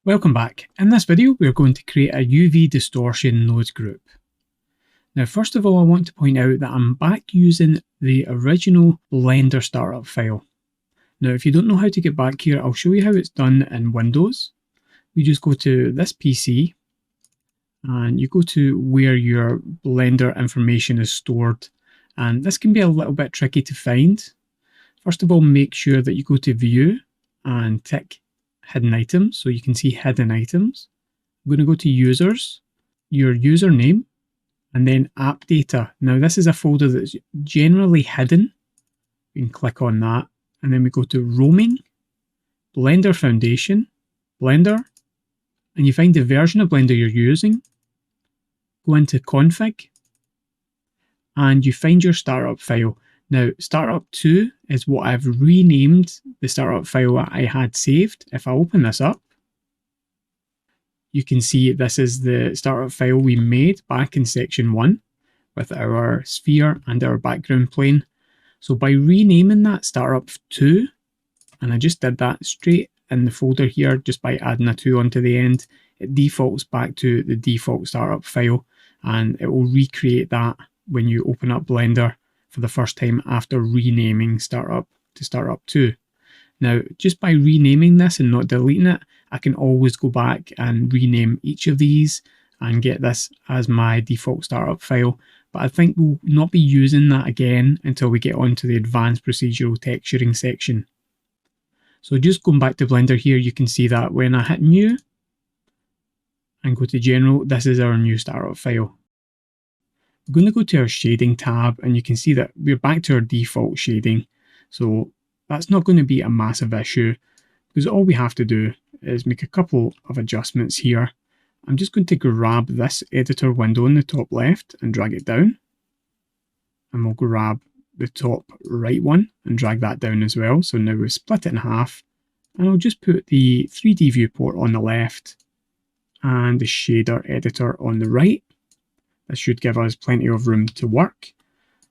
Welcome back. In this video we're going to create a UV Distortion Node group. Now first of all I want to point out that I'm back using the original Blender startup file. Now if you don't know how to get back here, I'll show you how it's done in Windows. We just go to this PC and you go to where your Blender information is stored, and this can be a little bit tricky to find. First of all, make sure that you go to View and tick Hidden Items so you can see hidden items. I'm going to go to Users, your username, and then App Data. Now this is a folder that's generally hidden. You can click on that, and then we go to Roaming, Blender Foundation, Blender, and you find the version of Blender you're using. Go into Config, and you find your startup file. Now, startup 2 is what I've renamed the startup file I had saved. If I open this up, you can see this is the startup file we made back in section 1 with our sphere and our background plane. So by renaming that startup 2, and I just did that straight in the folder here just by adding a 2 onto the end, it defaults back to the default startup file, and it will recreate that when you open up Blender for the first time after renaming startup to startup 2. Now, just by renaming this and not deleting it, I can always go back and rename each of these and get this as my default startup file. But I think we'll not be using that again until we get onto the advanced procedural texturing section. So just going back to Blender here, you can see that when I hit New and go to General, this is our new startup file. I'm going to go to our shading tab, and you can see that we're back to our default shading. So that's not going to be a massive issue, because all we have to do is make a couple of adjustments here. I'm just going to grab this editor window in the top left and drag it down. And we'll grab the top right one and drag that down as well. So now we've split it in half, and I'll just put the 3D viewport on the left and the shader editor on the right. This should give us plenty of room to work.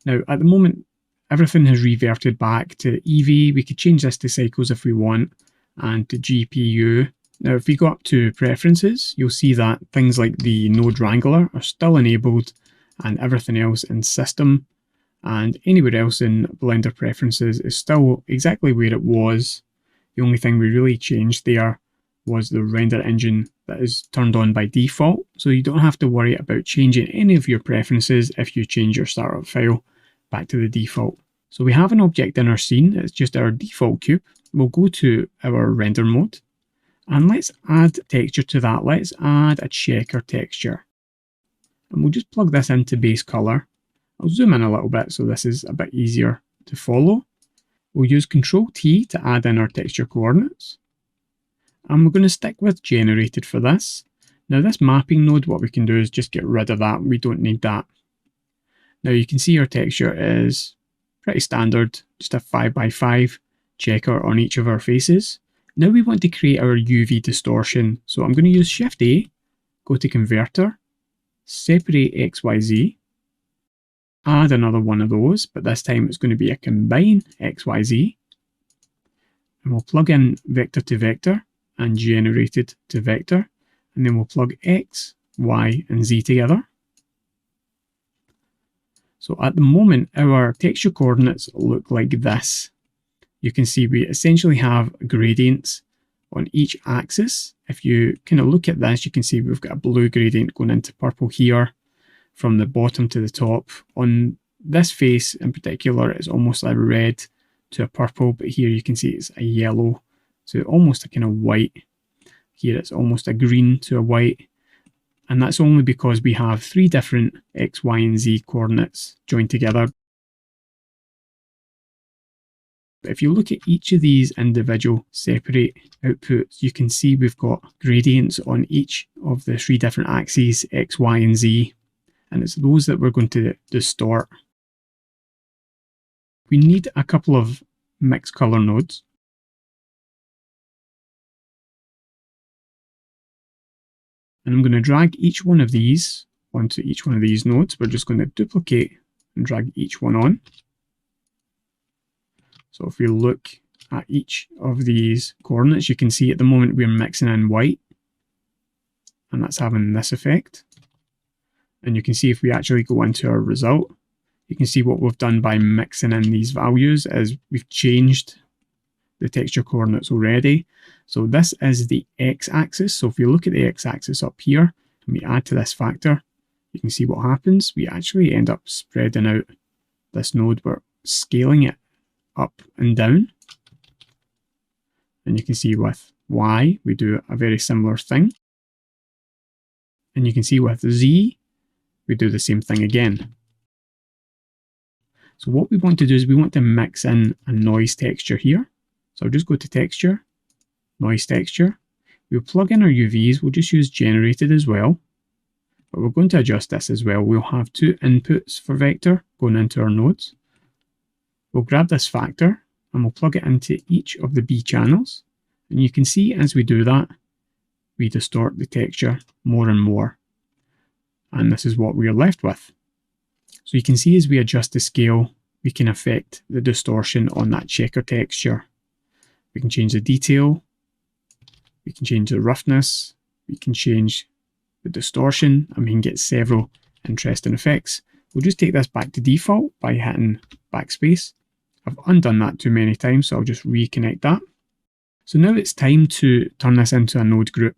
Now, at the moment, everything has reverted back to EV. We could change this to cycles if we want, and to GPU. Now, if we go up to preferences, you'll see that things like the node wrangler are still enabled, and everything else in system and anywhere else in Blender preferences is still exactly where it was. The only thing we really changed there was the render engine that is turned on by default, so you don't have to worry about changing any of your preferences if you change your startup file back to the default. So we have an object in our scene, it's just our default cube. We'll go to our render mode, and let's add texture to that. Let's add a checker texture, and we'll just plug this into base color. I'll zoom in a little bit so this is a bit easier to follow. We'll use Ctrl-T to add in our texture coordinates. And we're going to stick with generated for this. Now this mapping node, what we can do is just get rid of that. We don't need that. Now you can see our texture is pretty standard, just a 5x5 checker on each of our faces. Now we want to create our UV distortion. So I'm going to use Shift A, go to Converter, separate XYZ, add another one of those, but this time it's going to be a combine XYZ. And we'll plug in vector to vector and generated to vector, and then we'll plug X, Y, and Z together. So at the moment, our texture coordinates look like this. You can see we essentially have gradients on each axis. If you kind of look at this, you can see we've got a blue gradient going into purple here from the bottom to the top. On this face in particular, it's almost a red to a purple, but here you can see it's a yellow to almost a kind of white. Here it's almost a green to a white. And that's only because we have 3 different X, Y, and Z coordinates joined together. But if you look at each of these individual separate outputs, you can see we've got gradients on each of the 3 different axes, X, Y, and Z. And it's those that we're going to distort. We need a couple of mixed color nodes. And I'm going to drag each one of these onto each one of these nodes. We're just going to duplicate and drag each one on. So if we look at each of these coordinates, you can see at the moment we're mixing in white. and that's having this effect. And you can see if we actually go into our result, you can see what we've done by mixing in these values is we've changed the texture coordinates already. So this is the x-axis. So if you look at the x-axis up here and we add to this factor, you can see what happens. We actually end up spreading out this node. We're scaling it up and down. And you can see with y, we do a very similar thing. And you can see with z, we do the same thing again. So what we want to do is we want to mix in a noise texture here. So I'll just go to texture, noise texture. We'll plug in our UVs. We'll just use generated as well. But we're going to adjust this as well. We'll have two inputs for vector going into our nodes. We'll grab this factor and we'll plug it into each of the B channels. And you can see as we do that, we distort the texture more and more. And this is what we are left with. So you can see as we adjust the scale, we can affect the distortion on that checker texture. We can change the detail, we can change the roughness, we can change the distortion, and we can get several interesting effects. We'll just take this back to default by hitting backspace. I've undone that too many times, so I'll just reconnect that. So now it's time to turn this into a node group.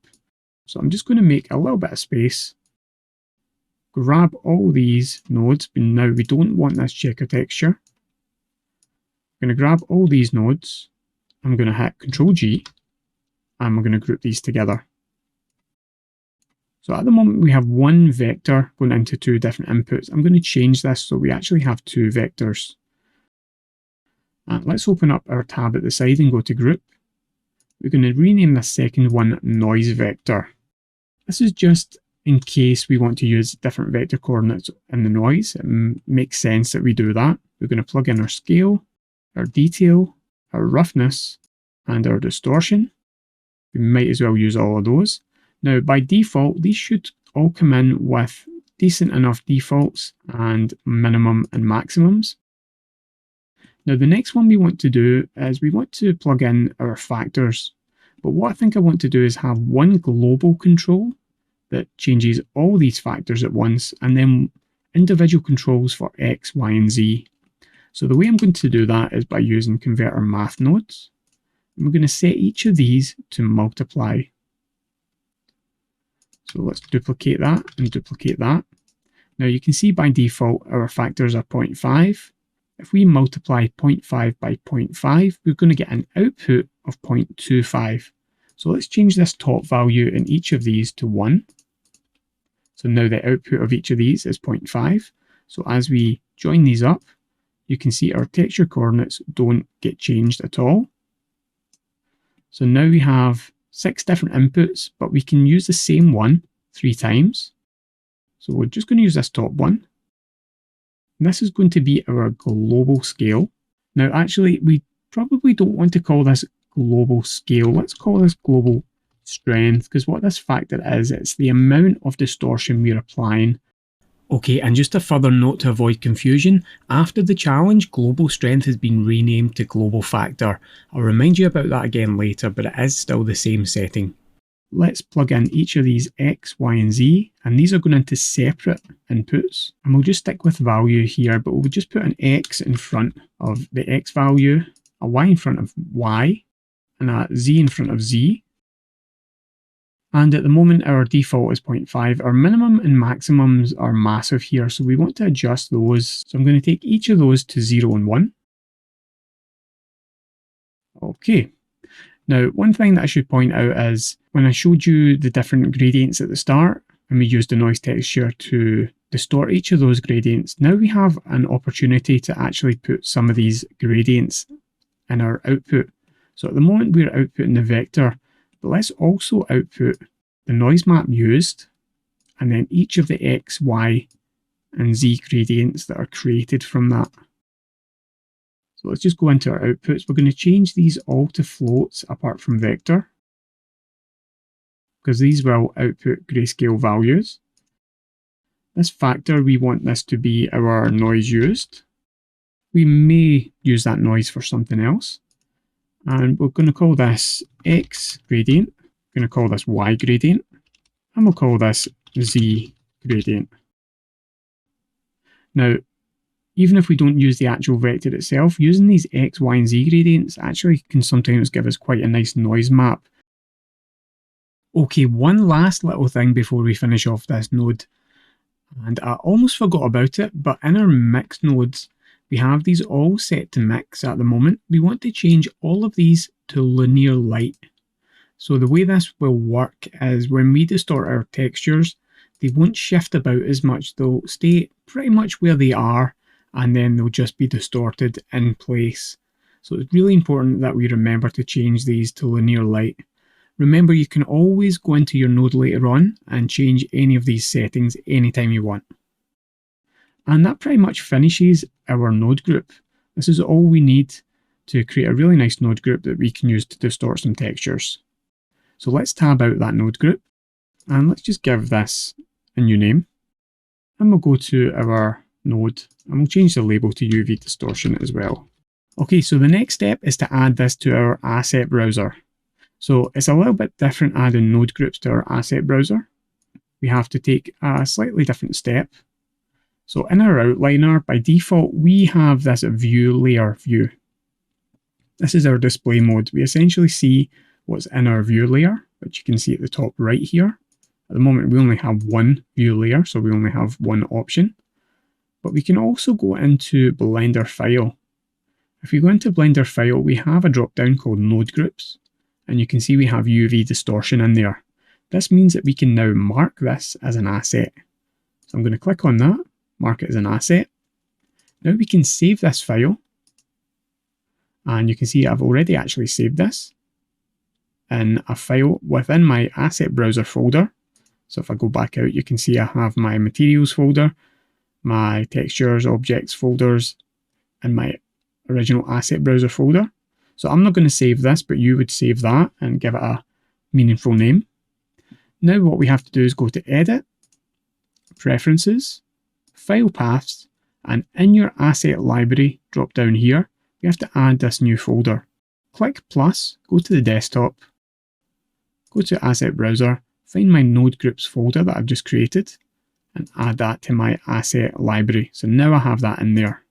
So I'm just going to make a little bit of space, grab all these nodes, but now we don't want this checker texture. I'm going to grab all these nodes, I'm going to hit Ctrl G, and we're going to group these together. So at the moment we have one vector going into two different inputs. I'm going to change this so we actually have two vectors. And let's open up our tab at the side and go to group. We're going to rename this second one noise vector. This is just in case we want to use different vector coordinates in the noise. It makes sense that we do that. We're going to plug in our scale, our detail, our roughness, and our distortion. We might as well use all of those. Now, by default, these should all come in with decent enough defaults and minimum and maximums. Now, the next one we want to do is we want to plug in our factors. But what I think I want to do is have one global control that changes all these factors at once, and then individual controls for X, Y, and Z. So the way I'm going to do that is by using converter math nodes. And we're going to set each of these to multiply. So let's duplicate that and duplicate that. Now you can see by default our factors are 0.5. If we multiply 0.5 by 0.5, we're going to get an output of 0.25. So let's change this top value in each of these to 1. So now the output of each of these is 0.5. So as we join these up, you can see our texture coordinates don't get changed at all. So now we have 6 different inputs, but we can use the same one 3 times. So we're just going to use this top one. And this is going to be our global scale. Now actually, we probably don't want to call this global scale. Let's call this global strength, because what this factor is, it's the amount of distortion we're applying. Okay, and just a further note to avoid confusion, after the challenge, global strength has been renamed to global factor. I'll remind you about that again later, but it is still the same setting. Let's plug in each of these X, Y, and Z, and these are going into separate inputs. And we'll just stick with value here, but we'll just put an X in front of the X value, a Y in front of Y, and a Z in front of Z. And at the moment, our default is 0.5. Our minimum and maximums are massive here, so we want to adjust those. So I'm going to take each of those to 0 and 1. Okay. Now, one thing that I should point out is when I showed you the different gradients at the start, and we used the noise texture to distort each of those gradients, now we have an opportunity to actually put some of these gradients in our output. So at the moment, we're outputting the vector, but let's also output the noise map used, and then each of the X, Y, and Z gradients that are created from that. So let's just go into our outputs. We're going to change these all to floats apart from vector, because these will output grayscale values. This factor, we want this to be our noise used. We may use that noise for something else. And we're going to call this X gradient. We're going to call this Y gradient. and we'll call this Z gradient. Now, even if we don't use the actual vector itself, using these X, Y, and Z gradients actually can sometimes give us quite a nice noise map. Okay, one last little thing before we finish off this node, and I almost forgot about it, but in our mix nodes, we have these all set to mix at the moment. We want to change all of these to linear light. So the way this will work is when we distort our textures, they won't shift about as much. They'll stay pretty much where they are, and then they'll just be distorted in place. So it's really important that we remember to change these to linear light. Remember, you can always go into your node later on and change any of these settings anytime you want. And that pretty much finishes our node group. This is all we need to create a really nice node group that we can use to distort some textures. So let's tab out that node group, and let's just give this a new name. And we'll go to our node, and we'll change the label to UV Distortion as well. Okay, so the next step is to add this to our asset browser. So it's a little bit different adding node groups to our asset browser. We have to take a slightly different step. So in our outliner, by default, we have this view layer view. This is our display mode. We essentially see what's in our view layer, which you can see at the top right here. At the moment, we only have one view layer, so we only have one option. But we can also go into Blender File. If we go into Blender File, we have a drop-down called Node Groups, and you can see we have UV Distortion in there. This means that we can now mark this as an asset. So I'm going to click on that, mark it as an asset. Now we can save this file, and you can see I've already actually saved this in a file within my asset browser folder. So if I go back out, you can see I have my materials folder, my textures, objects folders, and my original asset browser folder. So I'm not going to save this, but you would save that and give it a meaningful name. Now what we have to do is go to Edit, Preferences, File Paths, and in your asset library drop down here, we have to add this new folder. Click plus, go to the desktop, go to Asset Browser, find my Node Groups folder that I've just created, and add that to my asset library. So now I have that in there.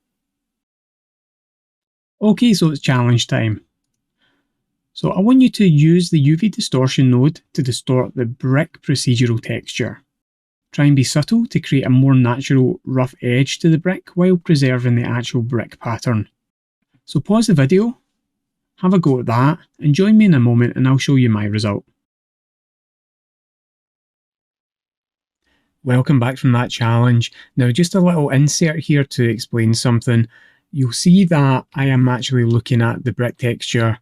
Okay, so it's challenge time. So I want you to use the UV Distortion node to distort the brick procedural texture. Try and be subtle to create a more natural rough edge to the brick while preserving the actual brick pattern. So pause the video, have a go at that, and join me in a moment and I'll show you my result. Welcome back from that challenge. Now just a little insert here to explain something. You'll see that I am actually looking at the brick texture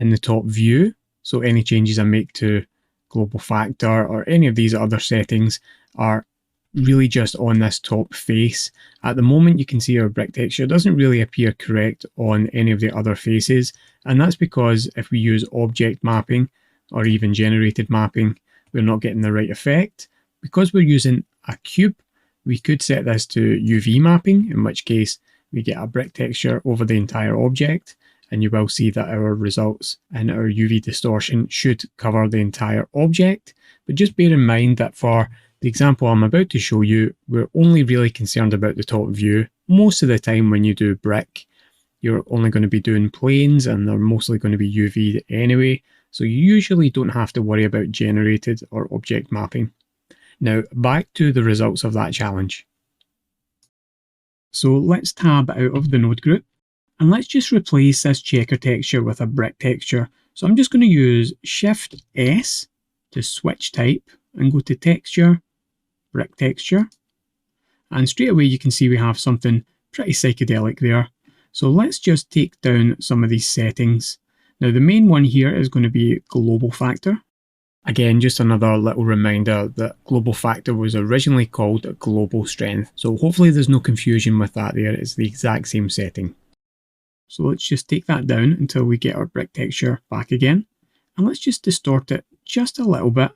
in the top view. So any changes I make to global factor or any of these other settings are really just on this top face. At the moment you can see our brick texture doesn't really appear correct on any of the other faces, and that's because if we use object mapping or even generated mapping, we're not getting the right effect. Because we're using a cube, we could set this to UV mapping, in which case we get a brick texture over the entire object, and you will see that our results in our UV distortion should cover the entire object. But just bear in mind that for the example I'm about to show you, we're only really concerned about the top view. Most of the time when you do brick, you're only going to be doing planes and they're mostly going to be UV anyway, so you usually don't have to worry about generated or object mapping. Now back to the results of that challenge. So let's tab out of the node group and let's just replace this checker texture with a brick texture. So I'm just going to use Shift S to switch type and go to Texture, Brick Texture. And straight away you can see we have something pretty psychedelic there. So let's just take down some of these settings. Now the main one here is going to be global factor. Again, just another little reminder that global factor was originally called global strength. So hopefully there's no confusion with that there. It's the exact same setting. So let's just take that down until we get our brick texture back again. And let's just distort it just a little bit.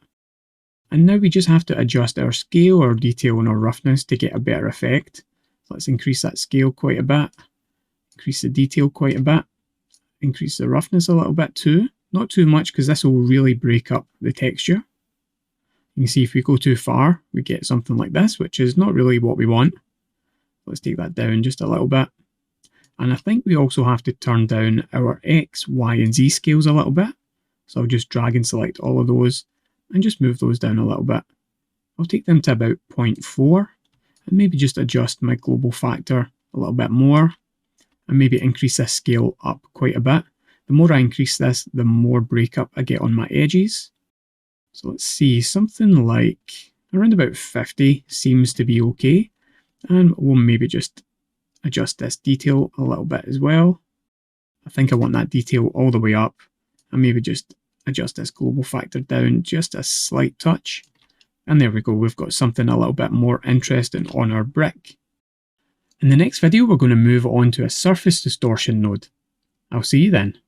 And now we just have to adjust our scale, our detail, and our roughness to get a better effect. Let's increase that scale quite a bit. Increase the detail quite a bit. Increase the roughness a little bit too. Not too much because this will really break up the texture. You can see if we go too far, we get something like this, which is not really what we want. Let's take that down just a little bit. And I think we also have to turn down our X, Y, and Z scales a little bit. So I'll just drag and select all of those and just move those down a little bit. I'll take them to about 0.4 and maybe just adjust my global factor a little bit more and maybe increase this scale up quite a bit. The more I increase this, the more breakup I get on my edges. So let's see, something like around about 50 seems to be okay. And we'll maybe just adjust this detail a little bit as well. I think I want that detail all the way up, and maybe just adjust this global factor down just a slight touch. And there we go, we've got something a little bit more interesting on our brick. In the next video, we're going to move on to a surface distortion node. I'll see you then.